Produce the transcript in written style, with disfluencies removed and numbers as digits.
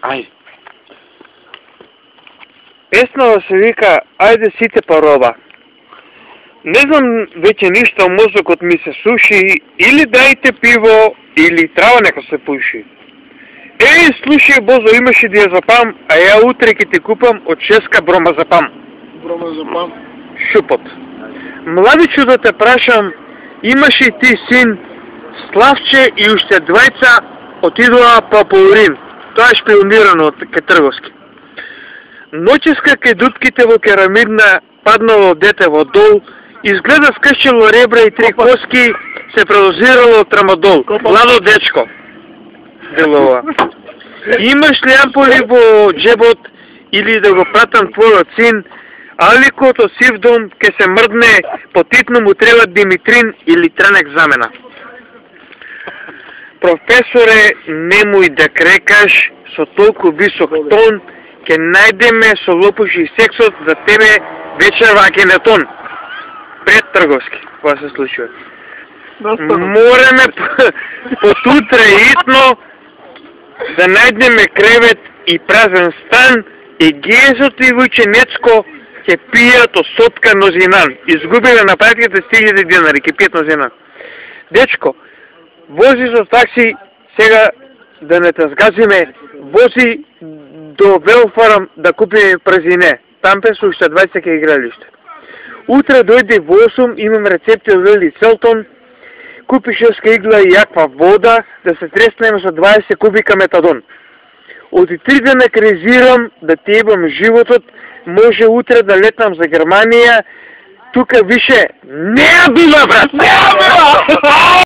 Ајде. Песнава се вика "Ајде сите па роба". Не знам веќе ништо, мозокот ми се суши, или дајте пиво, или трава нека се пуши. Слушај Бозо, имаше да ја запам, а ја утре ќе ти купам од 6 брома запам. Брома запам? Шупот. Младичу да те прашам, имаш и ти син, Славче и уште двајца отидоа по Паурин. Тоа е шпионирано од Трговски. Ноческа кај дудките во керамидна паднало дете во дол, изгледа скршило ребра и 3 коски, се предозирало од трамадол. Младо дечко. Делова. Имаш ли ампули во джебот или да го пратам твојот син, аликото Сивдон ке се мрдне, потитно му треба Димитрин или Тренек замена. Професоре, немој да крекаш со толку висок тон, ке најдеме со лопуш и сексот за тебе вечерва Акенетон. Пред Трговски, кога се случува. Мореме потутре итно да најдеме кревет и празен стан, и гезот и вученецко ќе пијат од сотка нозинан. Изгубиле на пратките 1000 денари, ќе пијат нозинан. Дечко, вози со такси, сега да не те сгазиме, вози до Велфарам да купиме празине. Там пе уште 20 ке игралиште. Утре дојде во 8, имам рецепти од Лили Селтон, купи 6 игла и јаква вода, да се треснеме со 20 кубика метадон. Од 3 дена кризирам да ти ебам животот, може утре да летнам за Германија, тука више не била, брат! Не била!